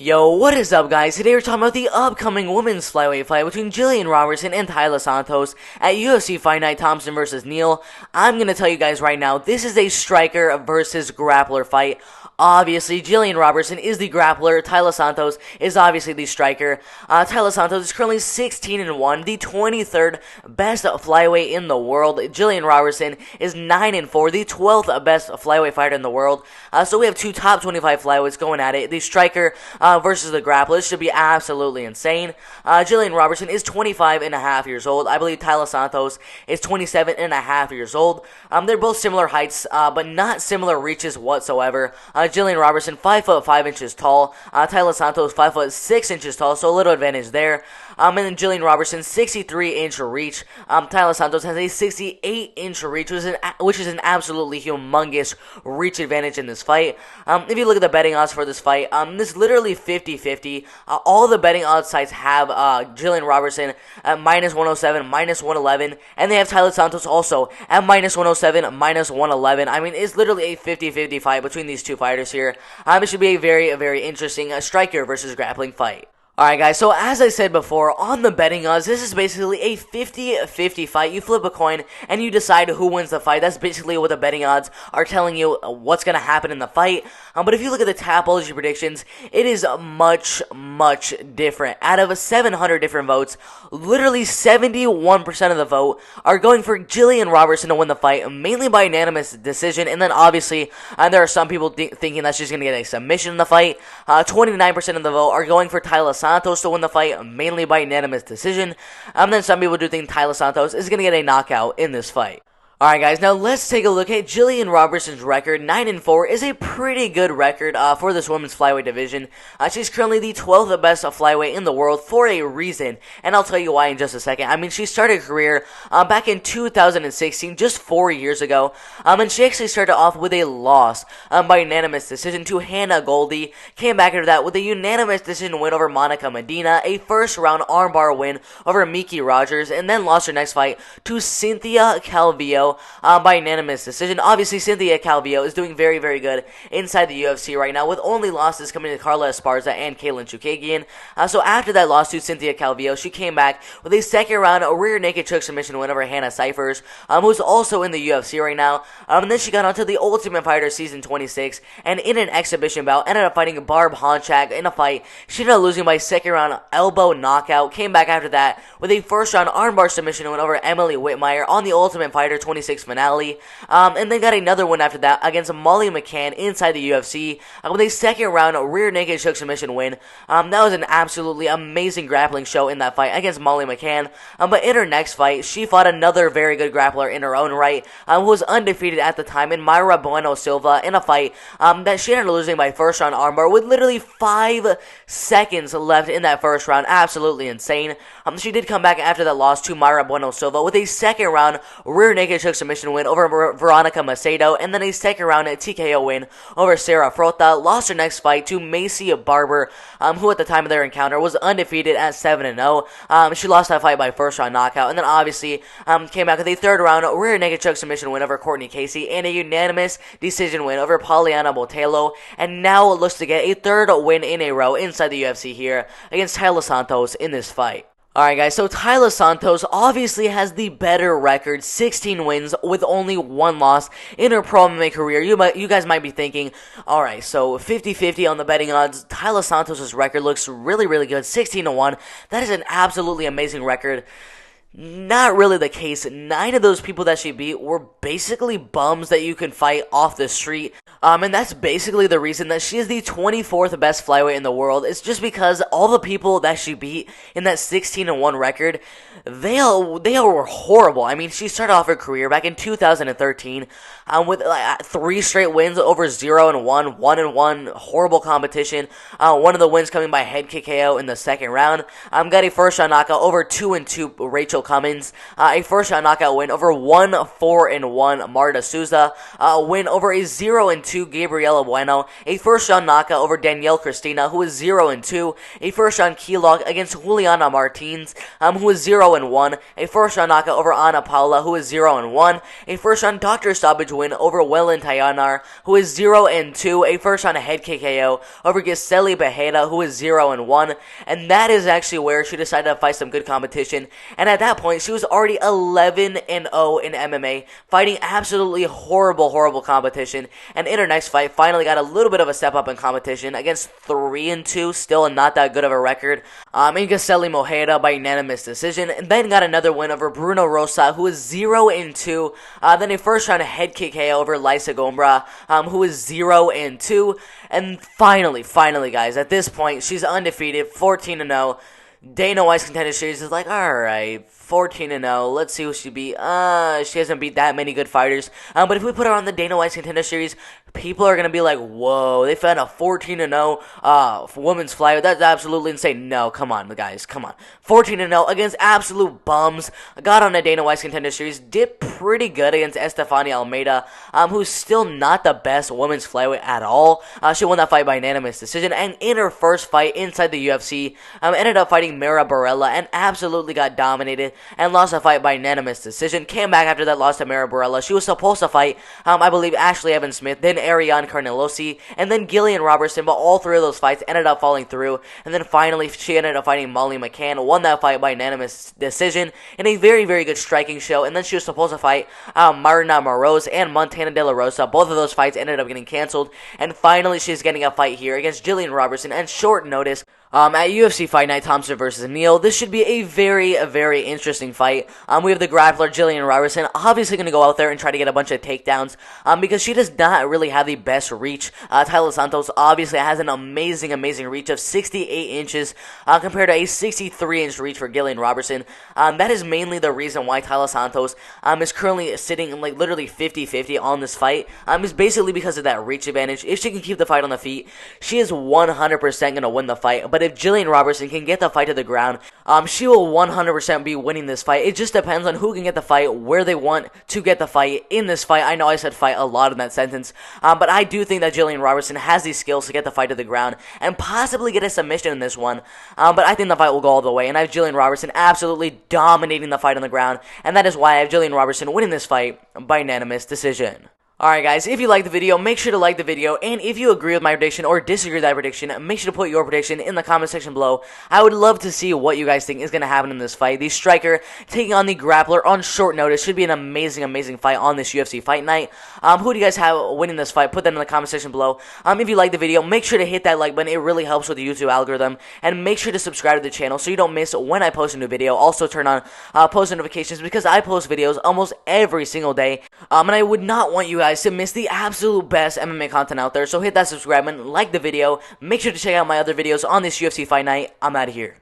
Yo, what is up, guys? Today we're talking about the upcoming women's flyweight fight between Jillian Robertson and Taila Santos at UFC Fight Night Thompson vs. Neal. I'm gonna tell you guys right now, this is a striker versus grappler fight. Obviously, Jillian Robertson is the grappler. Taila Santos is obviously the striker. Taila Santos is currently 16-1, the 23rd best flyweight in the world. Jillian Robertson is 9-4, the 12th best flyweight fighter in the world. So we have two top 25 flyweights going at it. The striker versus the grappler. This should be absolutely insane. Jillian Robertson is 25 and a half years old. I believe Taila Santos is 27 and a half years old. They're both similar heights, but not similar reaches whatsoever. Jillian Robertson, 5 foot 5 inches tall. Taila Santos, 5 foot 6 inches tall, so a little advantage there. And then Jillian Robertson, 63-inch reach. Taila Santos has a 68-inch reach, which is an absolutely humongous reach advantage in this fight. If you look at the betting odds for this fight, this is literally 50-50. All the betting odds sites have Jillian Robertson at minus 107, minus 111, and they have Taila Santos also at minus 107, minus 111. I mean, it's literally a 50-50 fight between these two fighters here. It should be a very interesting striker versus grappling fight. Alright guys, so as I said before, on the betting odds, this is basically a 50-50 fight. You flip a coin and you decide who wins the fight. That's basically what the betting odds are telling you what's going to happen in the fight. But if you look at the Tapology predictions, it is much different. Out of 700 different votes, literally 71% of the vote are going for Jillian Robertson to win the fight, mainly by unanimous decision. And then obviously, there are some people thinking that she's going to get a submission in the fight. 29% of the vote are going for Taila Santos to win the fight, mainly by unanimous decision. And then some people do think Taila Santos is going to get a knockout in this fight. Alright guys, now let's take a look at Jillian Robertson's record. 9-4 is a pretty good record for this women's flyweight division. She's currently the 12th best flyweight in the world for a reason, and I'll tell you why in just a second. I mean, she started her career back in 2016, just 4 years ago, and she actually started off with a loss by unanimous decision to Hannah Goldie. Came back after that with a unanimous decision win over Monica Medina, a first-round armbar win over Miki Rogers, and then lost her next fight to Cynthia Calvillo by unanimous decision. Obviously, Cynthia Calvillo is doing very good inside the UFC right now, with only losses coming to Carla Esparza and Katlyn Chookagian. So after that loss to Cynthia Calvillo, she came back with a second-round rear naked choke submission win over Hannah Cyphers, who's also in the UFC right now. And then she got onto the Ultimate Fighter Season 26, and in an exhibition bout, ended up fighting Barb Honchak in a fight. She ended up losing by second-round elbow knockout. Came back after that with a first-round armbar submission win over Emily Whitmire on the Ultimate Fighter 26 finale, and then got another win after that against Molly McCann inside the UFC with a second round rear naked choke submission win. That was an absolutely amazing grappling show in that fight against Molly McCann. But in her next fight, she fought another very good grappler in her own right, who was undefeated at the time in Mayra Bueno Silva in a fight that she ended up losing by first round armbar with literally 5 seconds left in that first round. Absolutely insane. She did come back after that loss to Mayra Bueno Silva with a second round rear naked choke submission win over Veronica Macedo, and then a second round TKO win over Sarah Frota. Lost her next fight to Macy Barber, who at the time of their encounter was undefeated at 7-0. She lost that fight by first round knockout, and then obviously came back with a third round rear naked choke submission win over Courtney Casey and a unanimous decision win over Poliana Botello, and now looks to get a third win in a row inside the UFC here against Taila Santos in this fight. Alright guys, so Taila Santos obviously has the better record, 16 wins with only 1 loss in her pro MMA career. You guys might be thinking, alright, so 50-50 on the betting odds. Taila Santos' record looks really good, 16-1. That is an absolutely amazing record. Not really the case. 9 of those people that she beat were basically bums that you can fight off the street. And that's basically the reason that she is the 24th best flyweight in the world. It's just because all the people that she beat in that 16-1 record, they all were horrible. I mean, she started off her career back in 2013 with 3 straight wins over 0-1, 1-1, horrible competition. One of the wins coming by head kick KO in the second round. Got a first round knockout over 2-2 Rachel Rachel Cummins, a first-round knockout win over 1-4-1 Marta Souza, a win over a 0-2 Gabriela Bueno, a first-round knockout over Danielle Christina, who was 0-2, a first-round key lock against Juliana Martins, who was 0-1, a first-round knockout over Ana Paula, who was 0-1, a first-round doctor stoppage win over Wellen Tayanar, who is 0-2, a first-round head kick KO over Gisele Bejeda, who is 0-1, and that is actually where she decided to fight some good competition, and at that point, she was already 11-0 in MMA, fighting absolutely horrible competition, and in her next fight, finally got a little bit of a step up in competition against 3-2, still not that good of a record, in Gisele Mojeda by unanimous decision, and then got another win over Bruno Rosa, who is 0-2, then a first-round head kick KO over Lysa Gombra, who is 0-2, and finally, guys, at this point, she's undefeated, 14-0. Dana White's Contender Series is like, alright, 14-0, let's see who she beat. She hasn't beat that many good fighters. But if we put her on the Dana White's Contender Series, people are going to be like, whoa, they found a 14-0 women's flyweight. That's absolutely insane. No, come on, guys, come on. 14-0 against absolute bums. Got on the Dana White's Contender Series, did pretty good against Estefania Almeida, who's still not the best women's flyweight at all. She won that fight by unanimous decision, and in her first fight inside the UFC, ended up fighting Mara Barella and absolutely got dominated and lost a fight by unanimous decision. Came back after that loss to Mara Barella. She was supposed to fight, I believe, Ashley Evans Smith, then Ariane Carnelosi, and then Jillian Robertson, but all three of those fights ended up falling through, and then finally she ended up fighting Molly McCann, won that fight by unanimous decision in a very good striking show, and then she was supposed to fight Marina Moroz and Montana De La Rosa. Both of those fights ended up getting canceled, and finally she's getting a fight here against Jillian Robertson, and short notice, at UFC Fight Night, Thompson versus Neal. This should be a very interesting fight. We have the grappler Jillian Robertson obviously going to go out there and try to get a bunch of takedowns because she does not really have the best reach. Taila Santos obviously has an amazing reach of 68 inches compared to a 63-inch reach for Jillian Robertson. That is mainly the reason why Taila Santos is currently sitting like literally 50-50 on this fight. Is basically because of that reach advantage. If she can keep the fight on the feet, she is 100% going to win the fight. But if Jillian Robertson can get the fight to the ground, she will 100% be winning this fight. It just depends on who can get the fight, where they want to get the fight in this fight. I know I said fight a lot in that sentence, but I do think that Jillian Robertson has these skills to get the fight to the ground and possibly get a submission in this one. But I think the fight will go all the way, and I have Jillian Robertson absolutely dominating the fight on the ground, and that is why I have Jillian Robertson winning this fight by unanimous decision. Alright guys, if you like the video, make sure to like the video, and if you agree with my prediction or disagree with that prediction, make sure to put your prediction in the comment section below. I would love to see what you guys think is going to happen in this fight. The striker taking on the grappler on short notice should be an amazing fight on this UFC Fight Night. Who do you guys have winning this fight? Put that in the comment section below. If you like the video, make sure to hit that like button. It really helps with the YouTube algorithm, and make sure to subscribe to the channel so you don't miss when I post a new video. Also turn on post notifications because I post videos almost every single day, and I would not want you guys to miss the absolute best MMA content out there. So hit that subscribe button, like the video, make sure to check out my other videos on this UFC Fight Night. I'm out of here.